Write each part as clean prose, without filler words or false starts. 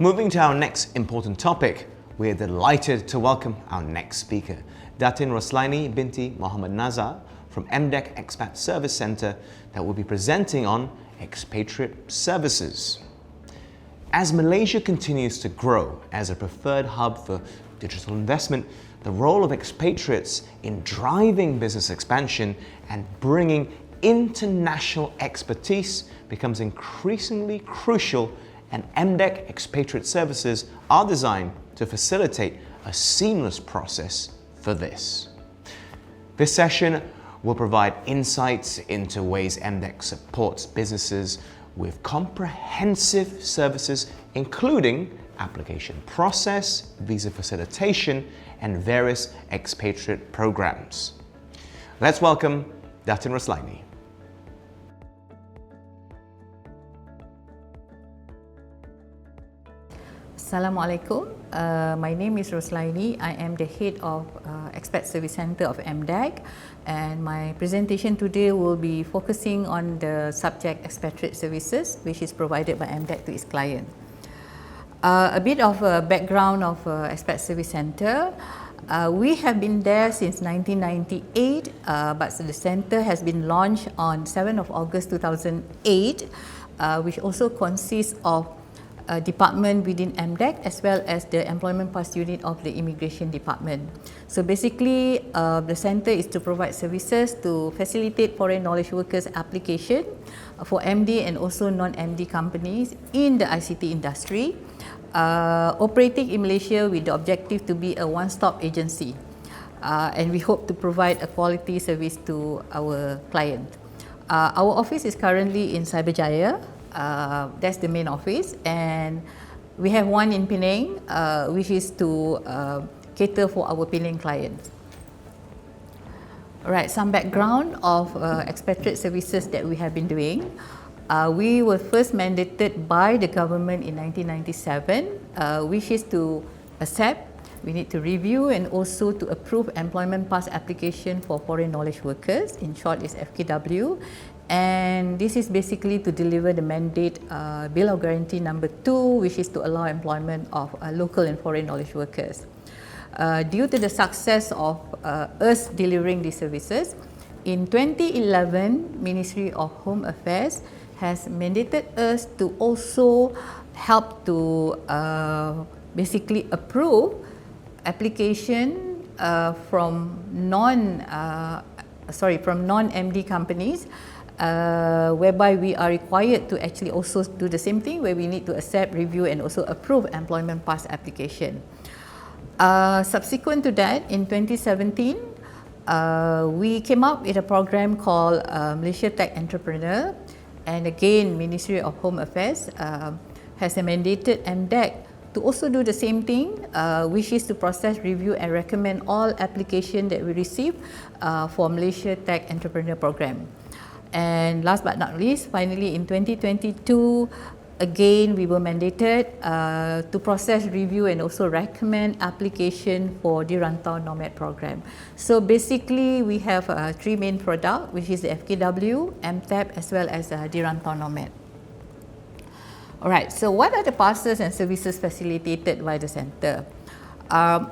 Moving to our next important topic, we are delighted to welcome our next speaker, Datin Roslaini binti Muhammad Nazar from MDEC Expat Service Centre, that will be presenting on expatriate services. As Malaysia continues to grow as a preferred hub for digital investment, the role of expatriates in driving business expansion and bringing international expertise becomes increasingly crucial, and MDEC expatriate services are designed to facilitate a seamless process for this. This session will provide insights into ways MDEC supports businesses with comprehensive services, including application process, visa facilitation, and various expatriate programs. Let's welcome Datin Roslaini. Assalamualaikum. My name is Roslaini. I am the head of Expat Service Centre of MDEC, and my presentation today will be focusing on the subject expatriate services, which is provided by MDEC to its client. A bit of a background of Expat Service Centre. We have been there since 1998, but the centre has been launched on 7th of August 2008, which also consists of a department within MDEC as well as the employment pass unit of the immigration department. So basically, the centre is to provide services to facilitate foreign knowledge workers application for MD and also non-MD companies in the ICT industry, operating in Malaysia with the objective to be a one-stop agency, and we hope to provide a quality service to our client. Our office is currently in Cyberjaya. That's the main office, and we have one in Penang, which is to cater for our Penang clients. Alright, some background of expatriate services that we have been doing. We were first mandated by the government in 1997, which is to accept, we need to review and also to approve employment pass application for foreign knowledge workers, in short is FKW. And this is basically to deliver the mandate Bill of Guarantee number 2, which is to allow employment of local and foreign knowledge workers. Due to the success of us delivering these services, in 2011, Ministry of Home Affairs has mandated us to also help to basically approve application from non-MD companies, whereby we are required to actually also do the same thing, where we need to accept, review and also approve employment pass application. Subsequent to that, in 2017, we came up with a program called Malaysia Tech Entrepreneur, and again Ministry of Home Affairs has mandated MDEC to also do the same thing, which is to process, review and recommend all application that we receive for Malaysia Tech Entrepreneur Program. And last but not least, finally in 2022, again we were mandated to process, review and also recommend application for the Dirantau Nomad program. So basically we have three main products, which is the FKW, MTAP as well as Dirantau Nomad. Alright, so what are the passes and services facilitated by the centre?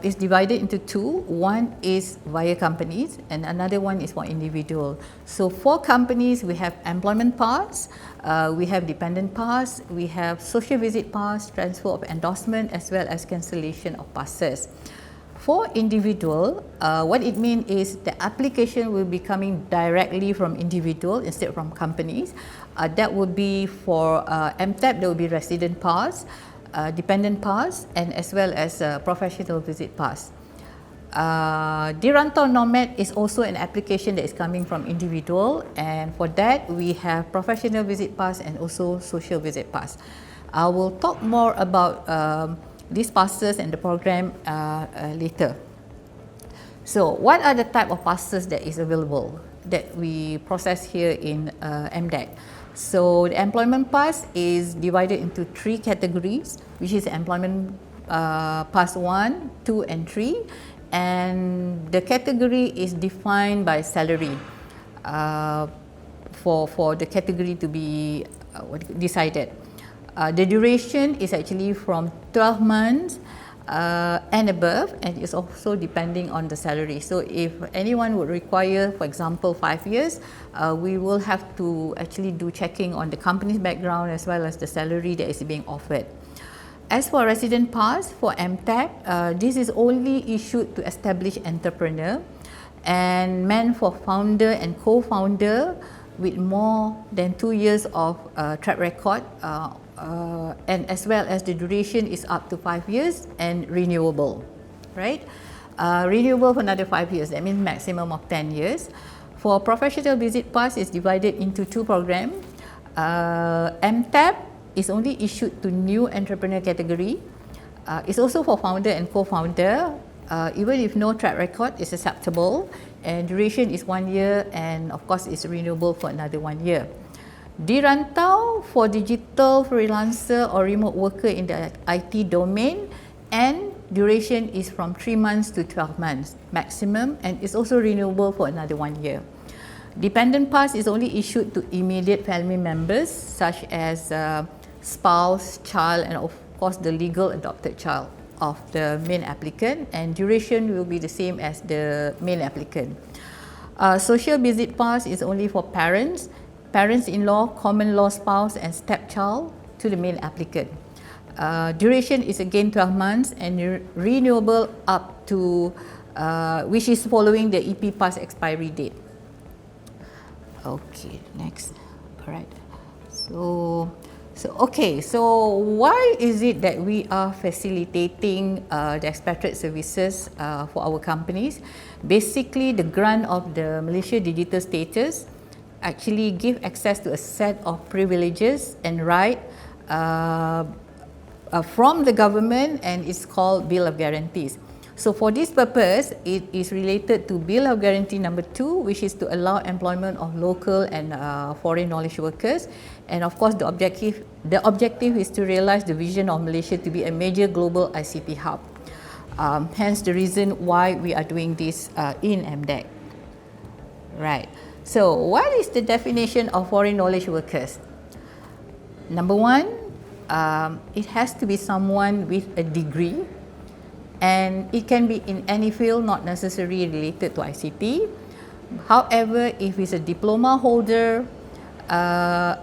It's divided into two. One is via companies and another one is for individual. So for companies, we have employment pass, we have dependent pass, we have social visit pass, transfer of endorsement as well as cancellation of passes. For individual, what it means is the application will be coming directly from individual instead from companies. That would be for MTAP, there will be resident pass, dependent pass and as well as professional visit pass. Dirantau Nomad is also an application that is coming from individual, and for that we have professional visit pass and also social visit pass. I will talk more about these passes and the program later. So what are the type of passes that is available that we process here in MDEC? So the employment pass is divided into three categories, which is employment pass 1, 2 and 3, and the category is defined by salary for the category to be decided. The duration is actually from 12 months and above, and it's also depending on the salary. So if anyone would require, for example, 5 years, we will have to actually do checking on the company's background as well as the salary that is being offered. As for resident pass for MTAP, this is only issued to established entrepreneur and meant for founder and co-founder with more than 2 years of track record, and as well as the duration is up to 5 years and renewable, right? Renewable for another 5 years, that means maximum of 10 years. For professional visit pass, is divided into 2 programs. MTAP is only issued to new entrepreneur category. It's also for founder and co-founder. Even if no track record is acceptable, and duration is 1 year, and of course it's renewable for another 1 year. Dirantau for digital freelancer or remote worker in the IT domain, and duration is from 3 months to 12 months maximum, and it's also renewable for another 1 year. Dependent pass is only issued to immediate family members such as spouse, child, and of course the legal adopted child of the main applicant, and duration will be the same as the main applicant. Social visit pass is only for parents, parents-in-law, common law spouse, and stepchild to the main applicant. Duration is again 12 months and renewable up to which is following the EP pass expiry date. Okay, next. All right. So why is it that we are facilitating the expatriate services for our companies? Basically, the grant of the Malaysia Digital Status actually give access to a set of privileges and right from the government, and it's called Bill of Guarantees. So for this purpose, it is related to Bill of Guarantee number 2, which is to allow employment of local and foreign knowledge workers. And of course, the objective is to realize the vision of Malaysia to be a major global ICT hub. Hence the reason why we are doing this in MDEC. Right. So what is the definition of foreign knowledge workers? Number 1, it has to be someone with a degree, and it can be in any field, not necessarily related to ICT. However, if it's a diploma holder,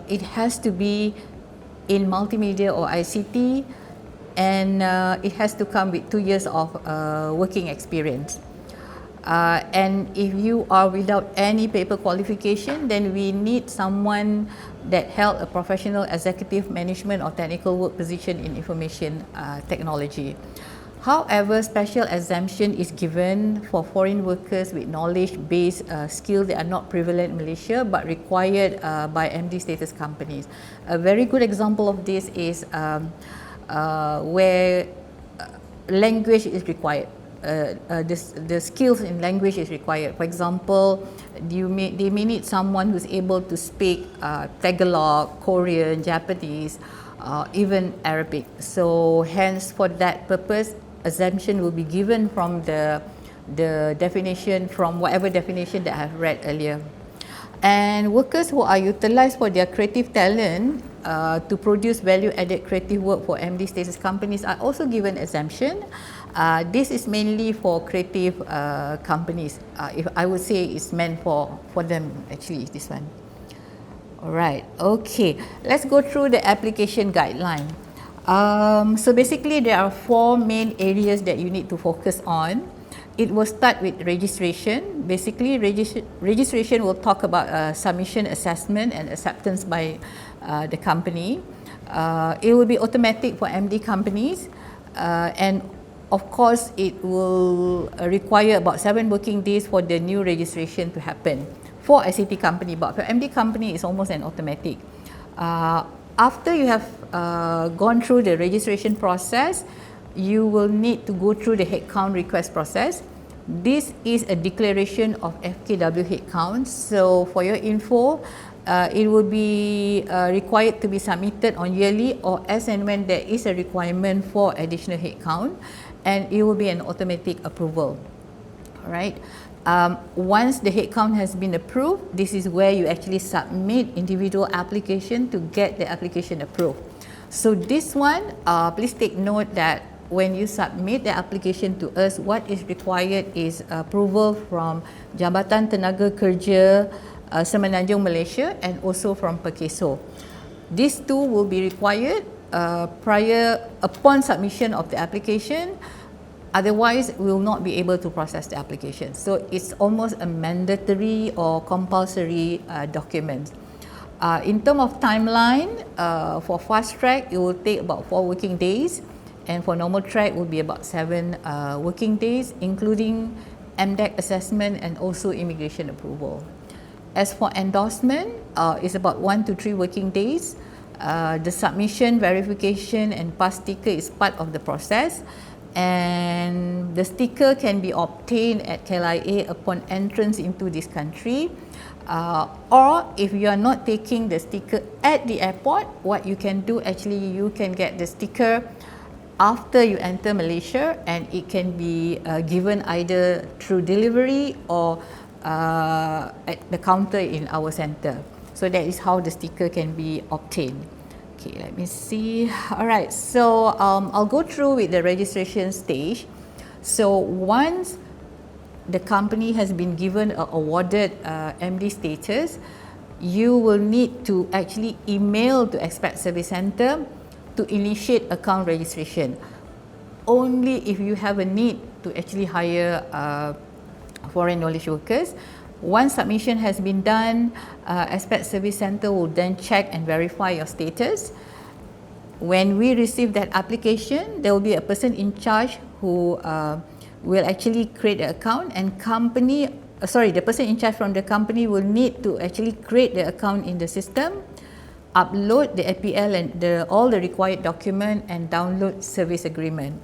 it has to be in multimedia or ICT, and it has to come with 2 years of working experience. And if you are without any paper qualification, then we need someone that held a professional executive management or technical work position in information technology. However, special exemption is given for foreign workers with knowledge-based skills that are not prevalent in Malaysia but required by MD status companies. A very good example of this is where language is required. The skills in language is required. For example, they may need someone who's able to speak Tagalog, Korean, Japanese, even Arabic. So hence for that purpose, exemption will be given from the definition, from whatever definition that I have read earlier. And workers who are utilized for their creative talent to produce value-added creative work for MD status companies are also given exemption. This is mainly for creative companies. If I would say it's meant for them, actually, this one. Alright, okay. Let's go through the application guideline. So basically, there are 4 main areas that you need to focus on. It will start with registration. Basically, registration will talk about submission, assessment, and acceptance by the company. It will be automatic for MD companies, and of course, it will require about 7 working days for the new registration to happen. For ICT company, but for MD company, it's almost an automatic. After you have gone through the registration process, you will need to go through the headcount request process. This is a declaration of FKW headcount. So for your info, it will be required to be submitted on yearly or as and when there is a requirement for additional headcount, and it will be an automatic approval. All right. Once the headcount has been approved, this is where you actually submit individual application to get the application approved. So this one, please take note that when you submit the application to us, what is required is approval from Jabatan Tenaga Kerja Semenanjung Malaysia and also from Perkeso. These two will be required upon submission of the application. Otherwise, we will not be able to process the application. So it's almost a mandatory or compulsory document. In terms of timeline, for fast track, it will take about 4 working days, and for normal track, it will be about 7 working days, including MDEC assessment and also immigration approval. As for endorsement, it's about 1 to 3 working days. The submission, verification, and pass sticker is part of the process. And the sticker can be obtained at KLIA upon entrance into this country, or if you are not taking the sticker at the airport, what you can do, actually you can get the sticker after you enter Malaysia, and it can be given either through delivery or at the counter in our center. So that is how the sticker can be obtained. Okay, let me see. All right, so I'll go through with the registration stage. So once the company has been given awarded MD status, you will need to actually email to Expat Service Centre to initiate account registration. Only if you have a need to actually hire foreign knowledge workers. Once submission has been done, Expat Service Centre will then check and verify your status. When we receive that application, there will be a person in charge who will actually create the account, and the person in charge from the company will need to actually create the account in the system, upload the APL and all the required document, and download service agreement.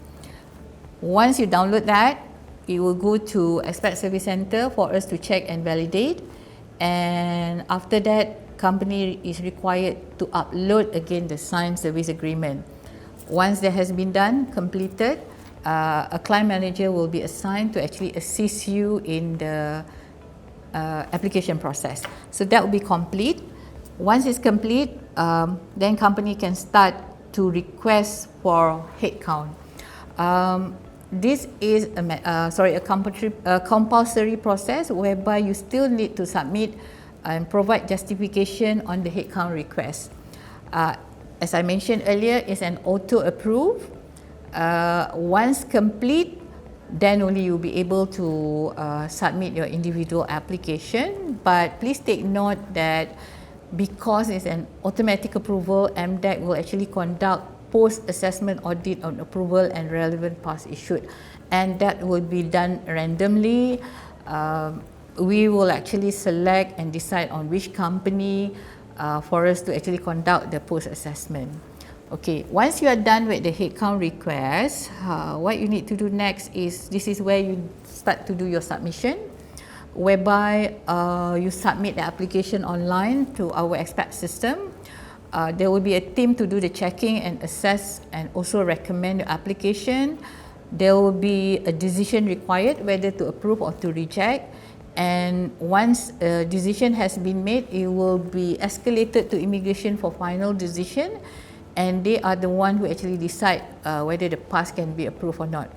Once you download that, it will go to Expat Service Centre for us to check and validate, and after that, company is required to upload again the signed service agreement. Once that has been done, completed, a client manager will be assigned to actually assist you in the application process. So that will be complete. Once it's complete, then company can start to request for headcount. This is a compulsory process whereby you still need to submit and provide justification on the headcount request. As I mentioned earlier, it's an auto approve. Once complete, then only you'll be able to submit your individual application. But please take note that because it's an automatic approval, MDEC will actually conduct post-assessment audit on approval and relevant pass issued, and that will be done randomly. We will actually select and decide on which company for us to actually conduct the post-assessment. Okay, once you are done with the headcount request, what you need to do next is, this is where you start to do your submission, whereby you submit the application online to our expat system. There will be a team to do the checking and assess and also recommend your application. There will be a decision required whether to approve or to reject. And once a decision has been made, it will be escalated to immigration for final decision, and they are the one who actually decide whether the pass can be approved or not.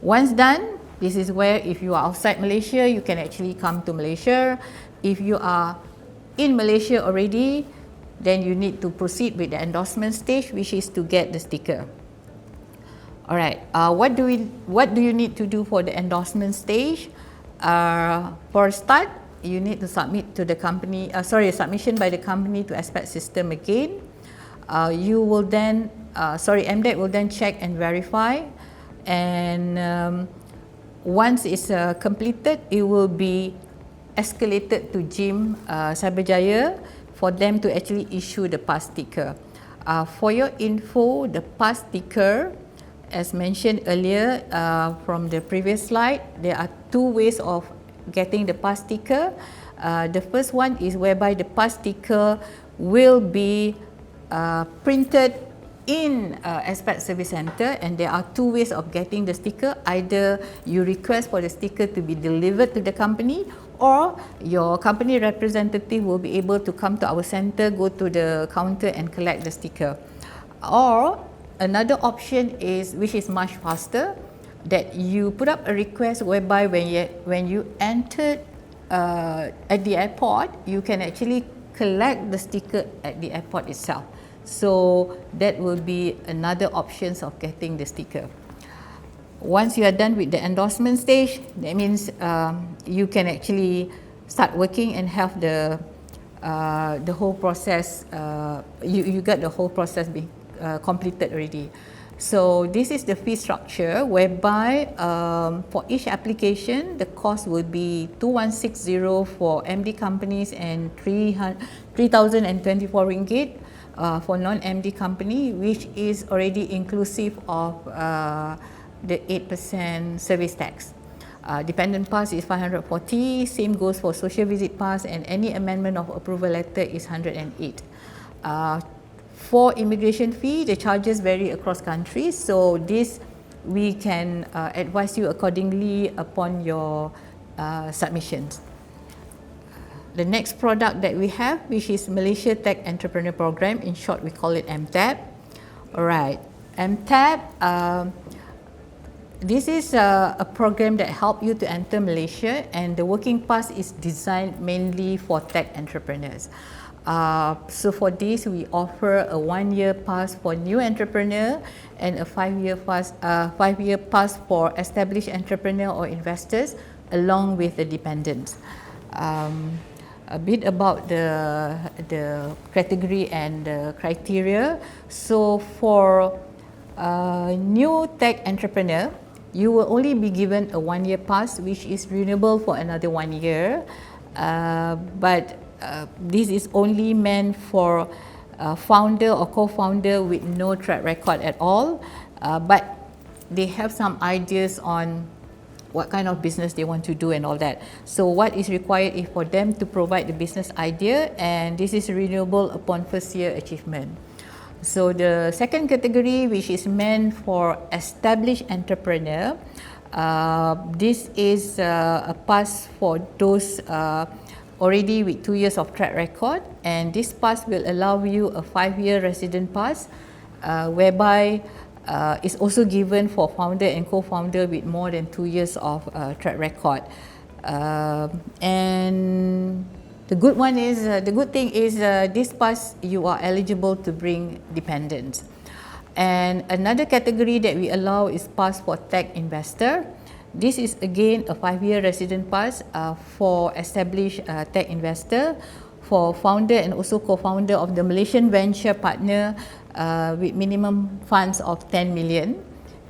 Once done, this is where if you are outside Malaysia, you can actually come to Malaysia. If you are in Malaysia already, then you need to proceed with the endorsement stage, which is to get the sticker. Alright, what do you need to do for the endorsement stage? For a start, you need to submit to the company, submission by the company to Expat system again. You will then, MDEC will then check and verify, and once it's completed, it will be escalated to JIM Cyberjaya for them to actually issue the pass sticker. For your info, the pass sticker, as mentioned earlier from the previous slide, there are 2 ways of getting the pass sticker. The first one is whereby the pass sticker will be printed in Expat Service Centre, and there are 2 ways of getting the sticker. Either you request for the sticker to be delivered to the company, or your company representative will be able to come to our centre, go to the counter and collect the sticker. Or another option is, which is much faster, that you put up a request whereby when you entered at the airport, you can actually collect the sticker at the airport itself. So that will be another options of getting the sticker. Once you are done with the endorsement stage, that means you can actually start working and have the whole process. You got the whole process being completed already. So this is the fee structure whereby for each application the cost would be 2160 for MD companies and 3,024 ringgit for non-MD company, which is already inclusive of the 8% service tax. Dependent pass is 540, same goes for social visit pass, and any amendment of approval letter is 108. For immigration fee, the charges vary across countries, so this we can advise you accordingly upon your submissions. The next product that we have, which is Malaysia Tech Entrepreneur Program, in short we call it MTEP. Alright, MTEP, this is a program that helps you to enter Malaysia, and the working pass is designed mainly for tech entrepreneurs. So for this, we offer a 1-year pass for new entrepreneur and a 5-year pass for established entrepreneur or investors, along with the dependents. A bit about the category and the criteria. So for new tech entrepreneur, you will only be given a 1-year pass, which is renewable for another 1 year. But this is only meant for founder or co-founder with no track record at all, but they have some ideas on what kind of business they want to do and all that. So what is required is for them to provide the business idea, and this is renewable upon first year achievement. So the second category, which is meant for established entrepreneur, this is a pass for those already with 2 years of track record, and this pass will allow you a 5-year resident pass, whereby it's also given for founder and co-founder with more than 2 years of track record. And the good thing is this pass you are eligible to bring dependents. And another category that we allow is pass for tech investor. This is again a 5-year resident pass for established tech investor, for founder and also co-founder of the Malaysian venture partner with minimum funds of 10 million.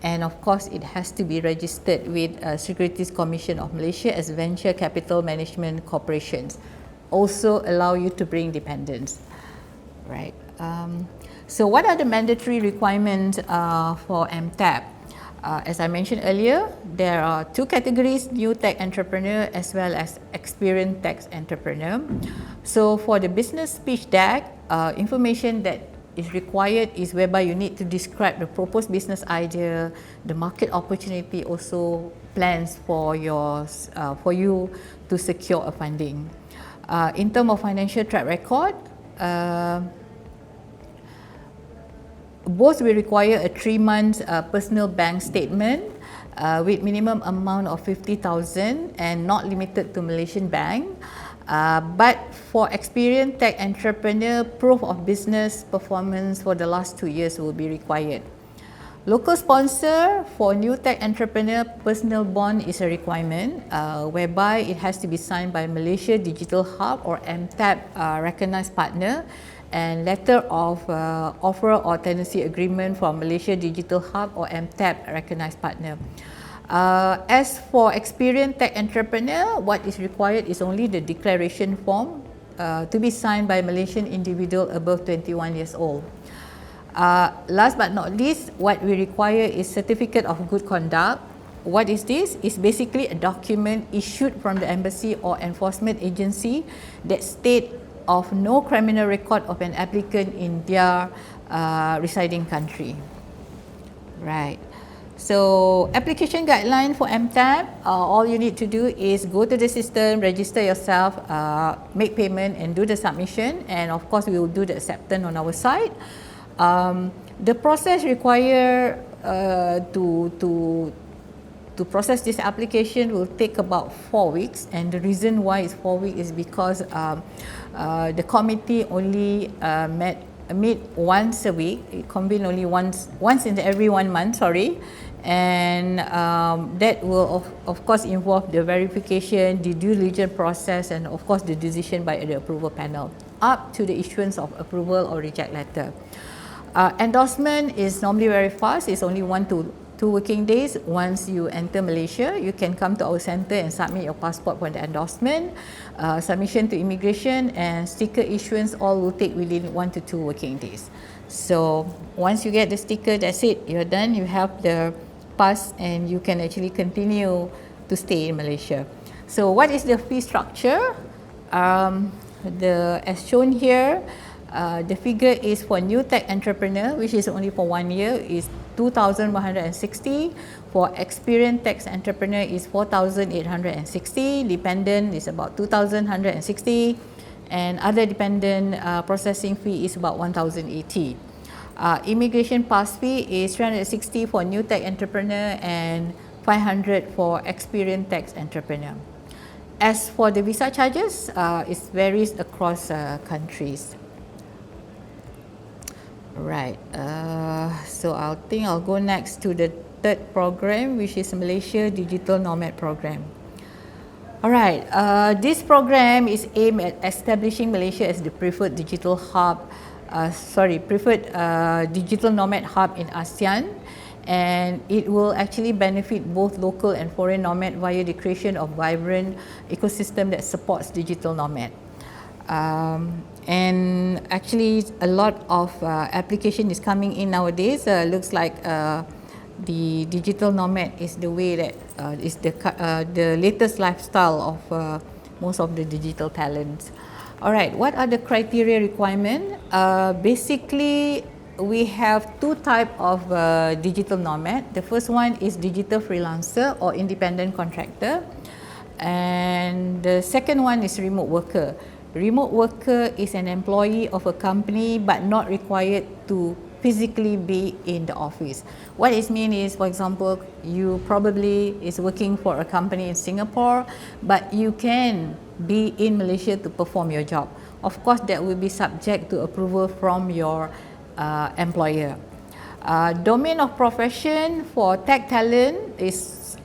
And of course, it has to be registered with Securities Commission of Malaysia as Venture Capital Management Corporations. Also allow you to bring dependents, right? So what are the mandatory requirements for MTEP? As I mentioned earlier, there are 2 categories, new tech entrepreneur as well as experienced tech entrepreneur. So for the business pitch deck, information that is required is whereby you need to describe the proposed business idea, the market opportunity, also plans for you to secure a funding. In terms of financial track record, both will require a 3-month personal bank statement with minimum amount of 50,000 and not limited to Malaysian bank. But for experienced tech entrepreneur, proof of business performance for the last 2 years will be required. Local sponsor for new tech entrepreneur, personal bond is a requirement, whereby it has to be signed by Malaysia Digital Hub or MTEP recognized partner, and letter of offer or tenancy agreement from Malaysia Digital Hub or MTEP recognized partner. As for experienced tech entrepreneur, what is required is only the declaration form to be signed by Malaysian individual above 21 years old. Last but not least, what we require is certificate of good conduct. What is this? It's basically a document issued from the embassy or enforcement agency that state of no criminal record of an applicant in their residing country. Right. So application guideline for MTEP, all you need to do is go to the system, register yourself, make payment and do the submission, and of course we will do the acceptance on our side. The process required to process this application will take about 4 weeks, and the reason why it's 4 weeks is because the committee only meet once a week. It convene only once in every 1 month, sorry, and that will of course involve the verification, the due diligence process, and of course the decision by the approval panel up to the issuance of approval or reject letter. Endorsement is normally very fast. It's only 1 to 2 working days. Once you enter Malaysia, you can come to our center and submit your passport for the endorsement. Submission to immigration and sticker issuance all will take within 1 to 2 working days. So once you get the sticker, that's it. You're done. You have the pass and you can actually continue to stay in Malaysia. So what is the fee structure? As shown here, the figure is for new tech entrepreneur, which is only for 1 year, is 2,160. For experienced tech entrepreneur is 4,860. Dependent is about 2,160, and other dependent processing fee is about 1,080. Immigration pass fee is 360 for new tech entrepreneur and 500 for experienced tech entrepreneur. As for the visa charges, it varies across countries. Right, so I think I'll go next to the third program, which is Malaysia Digital Nomad Program. Alright, this program is aimed at establishing Malaysia as the preferred digital hub, digital nomad hub in ASEAN, and it will actually benefit both local and foreign nomad via the creation of vibrant ecosystem that supports digital nomad. And actually a lot of application is coming in nowadays. Looks like the digital nomad is the way that is the latest lifestyle of most of the digital talents. Alright, what are the criteria requirement? Basically, we have 2 types of digital nomad. The first one is digital freelancer or independent contractor, and the second one is remote worker. Remote worker is an employee of a company but not required to physically be in the office. What it means is, for example, you probably is working for a company in Singapore, but you can be in Malaysia to perform your job. Of course, that will be subject to approval from your employer. Domain of profession for tech talent is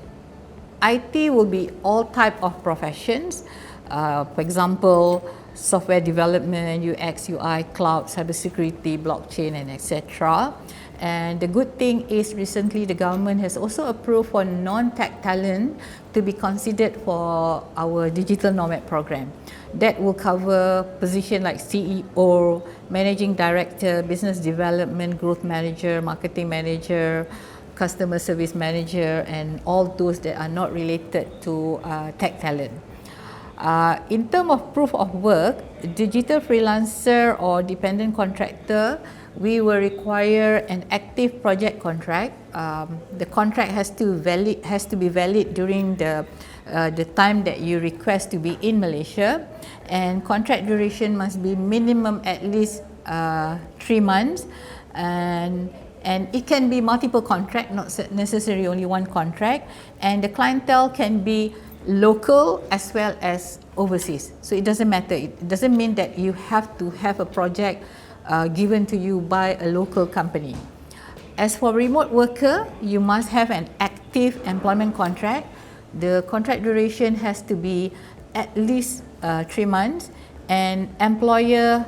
IT will be all type of professions. For example, software development, UX, UI, cloud, cybersecurity, blockchain, and etc. And the good thing is recently the government has also approved for non-tech talent to be considered for our digital nomad program. That will cover position like CEO, managing director, business development, growth manager, marketing manager, customer service manager, and all those that are not related to tech talent. In terms of proof of work, digital freelancer or dependent contractor, we will require an active project contract. The contract has to be valid during the time that you request to be in Malaysia, and contract duration must be minimum at least 3 months, and it can be multiple contract, not necessarily only one contract, and the clientele can be local as well as overseas. So it doesn't matter. It doesn't mean that you have to have a project given to you by a local company. As for remote worker, you must have an active employment contract. The contract duration has to be at least 3 months, and employer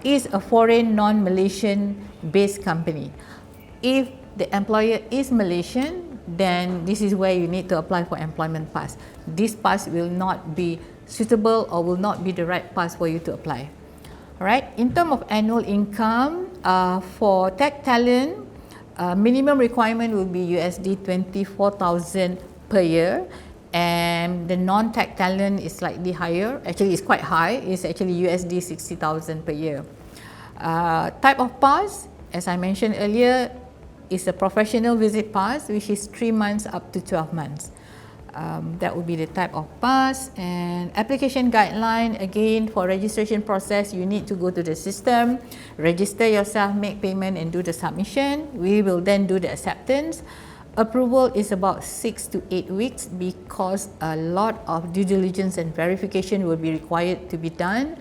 is a foreign non-Malaysian based company. If the employer is Malaysian, then this is where you need to apply for employment pass. This pass will not be suitable or will not be the right pass for you to apply. Alright, in terms of annual income, for tech talent, minimum requirement will be USD 24,000 per year, and the non-tech talent is slightly higher. Actually, it's quite high. It's actually USD 60,000 per year. Type of pass, as I mentioned earlier, is a professional visit pass, which is 3 months up to 12 months. That would be the type of pass. And application guideline, again, for registration process, you need to go to the system, register yourself, make payment and do the submission. We will then do the acceptance. Approval is about 6 to 8 weeks because a lot of due diligence and verification will be required to be done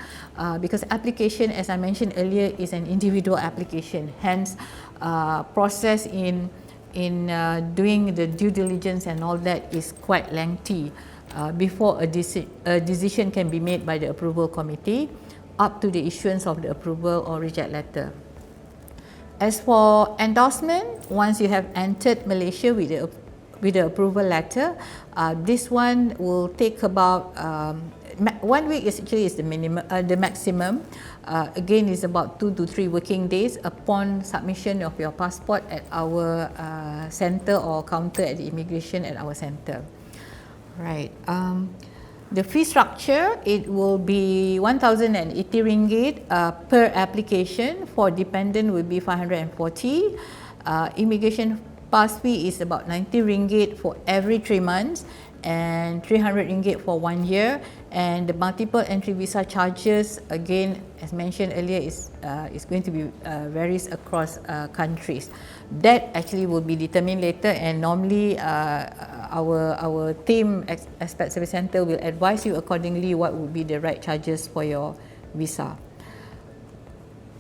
because application, as I mentioned earlier, is an individual application. Hence, process in doing the due diligence and all that is quite lengthy before a decision can be made by the approval committee up to the issuance of the approval or reject letter. As for endorsement, once you have entered Malaysia with the approval letter, this one will take about 1 week is the minimum, the maximum. Again, is about 2 to 3 working days upon submission of your passport at our center or counter at the immigration at our center. Right. The fee structure, it will be 1,080 ringgit per application. For dependent will be 540. Immigration pass fee is about 90 ringgit for every 3 months and 300 ringgit for 1 year. And the multiple entry visa charges, again, as mentioned earlier, is going to be varies across countries. That actually will be determined later, and normally our team Expat Service Centre will advise you accordingly what would be the right charges for your visa.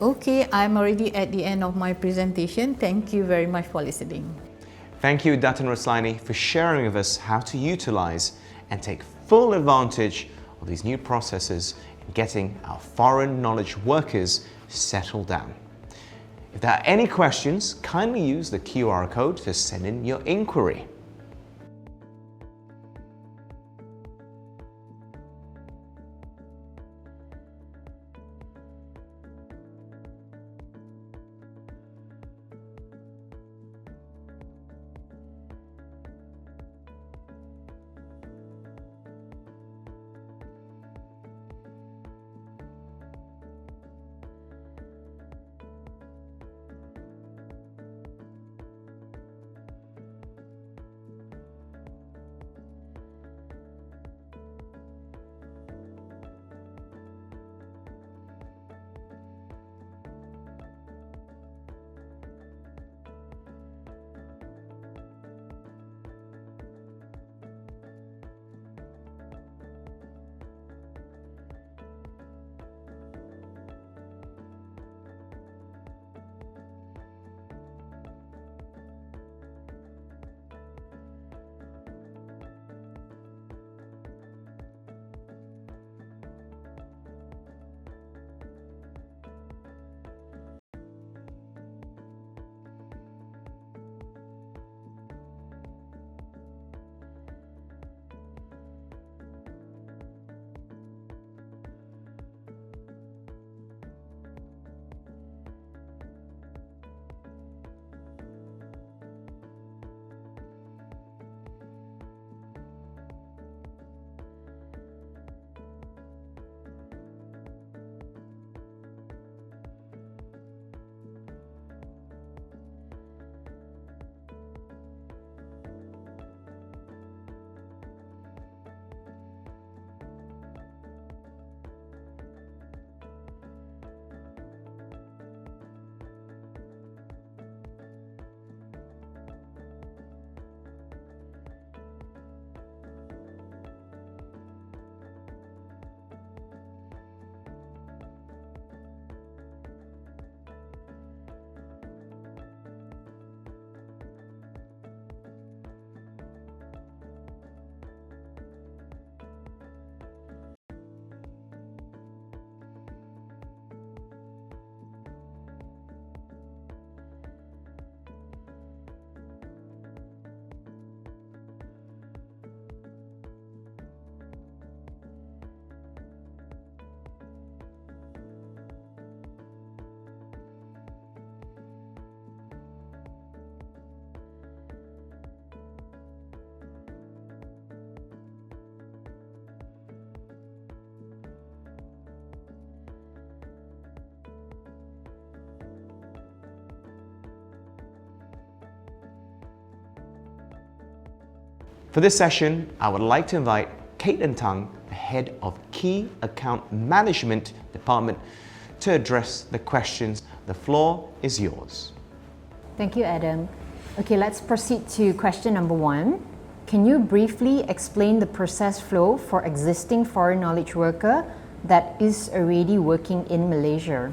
Okay, I'm already at the end of my presentation. Thank you very much for listening. Thank you, Datin Roslaini, for sharing with us how to utilize and take full advantage of these new processes in getting our foreign knowledge workers settled down. If there are any questions, kindly use the QR code to send in your inquiry. For this session, I would like to invite Caitlin Tang, the Head of Key Account Management Department, to address the questions. The floor is yours. Thank you, Adam. Okay, let's proceed to question number 1. Can you briefly explain the process flow for existing foreign knowledge worker that is already working in Malaysia?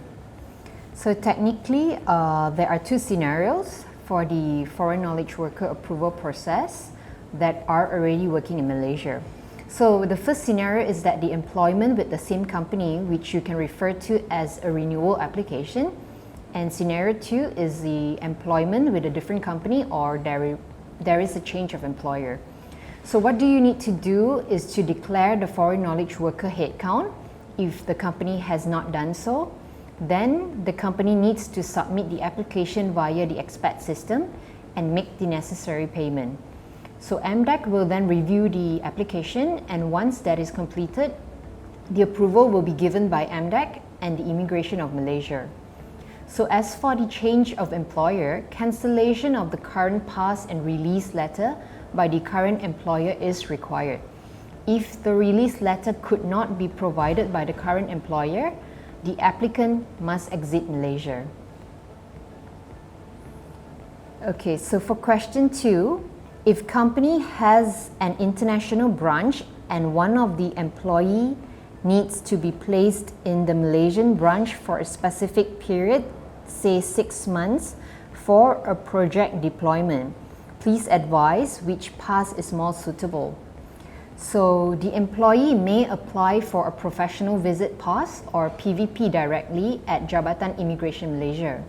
So technically, there are 2 scenarios for the foreign knowledge worker approval process that are already working in Malaysia. So the first scenario is that the employment with the same company, which you can refer to as a renewal application. And scenario 2 is the employment with a different company, or there is a change of employer. So what do you need to do is to declare the foreign knowledge worker headcount. If the company has not done so, then the company needs to submit the application via the expat system and make the necessary payment. So MDEC will then review the application, and once that is completed, the approval will be given by MDEC and the Immigration of Malaysia. So as for the change of employer, cancellation of the current pass and release letter by the current employer is required. If the release letter could not be provided by the current employer, the applicant must exit Malaysia. Okay, so for question 2, if company has an international branch and one of the employee needs to be placed in the Malaysian branch for a specific period, say 6 months, for a project deployment, please advise which pass is more suitable. So the employee may apply for a professional visit pass or PVP directly at Jabatan Immigration Malaysia.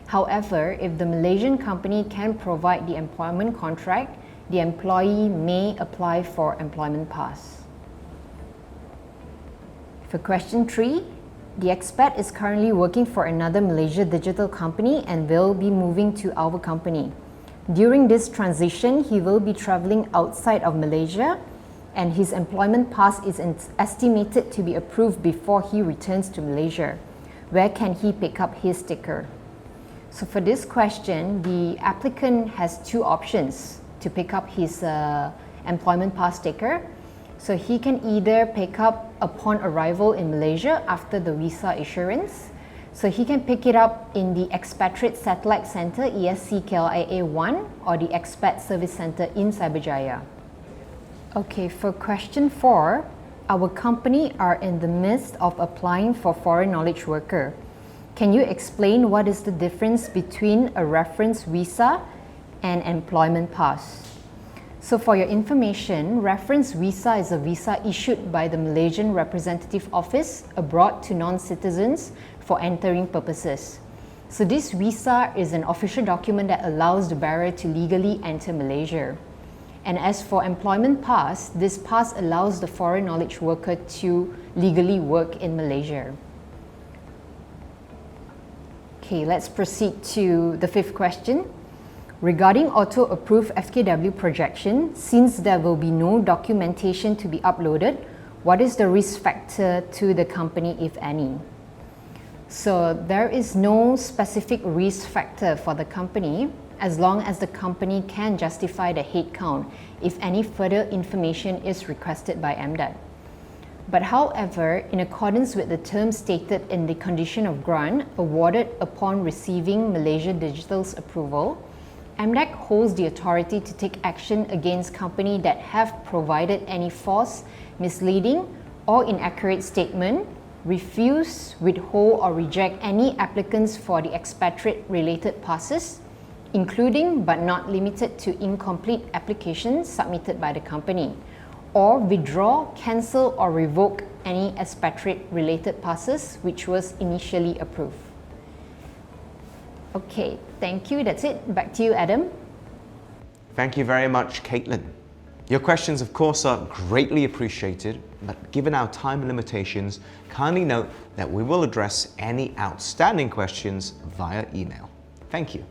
However, if the Malaysian company can provide the employment contract, the employee may apply for employment pass. For question 3, the expat is currently working for another Malaysia digital company and will be moving to our company. During this transition, he will be travelling outside of Malaysia, and his employment pass is estimated to be approved before he returns to Malaysia. Where can he pick up his sticker? So for this question, the applicant has 2 options to pick up his employment pass sticker. So he can either pick up upon arrival in Malaysia after the visa issuance. So he can pick it up in the Expatriate Satellite Centre ESC KLIA 1 or the Expat Service Centre in Cyberjaya. Okay, for question 4, our company are in the midst of applying for foreign knowledge worker. Can you explain what is the difference between a reference visa and employment pass? So for your information, reference visa is a visa issued by the Malaysian Representative Office abroad to non-citizens for entering purposes. So this visa is an official document that allows the bearer to legally enter Malaysia. And as for employment pass, this pass allows the foreign knowledge worker to legally work in Malaysia. Okay, let's proceed to the 5th question. Regarding auto-approved FKW projection, since there will be no documentation to be uploaded, what is the risk factor to the company, if any? So there is no specific risk factor for the company as long as the company can justify the headcount if any further information is requested by MDEC. But however, in accordance with the terms stated in the condition of grant awarded upon receiving Malaysia Digital's approval, MDEC holds the authority to take action against companies that have provided any false, misleading, or inaccurate statement, refuse, withhold, or reject any applicants for the expatriate-related passes, including but not limited to incomplete applications submitted by the company, or withdraw, cancel, or revoke any expatriate-related passes which was initially approved. Okay, thank you. That's it. Back to you, Adam. Thank you very much, Caitlin. Your questions, of course, are greatly appreciated, but given our time limitations, kindly note that we will address any outstanding questions via email. Thank you.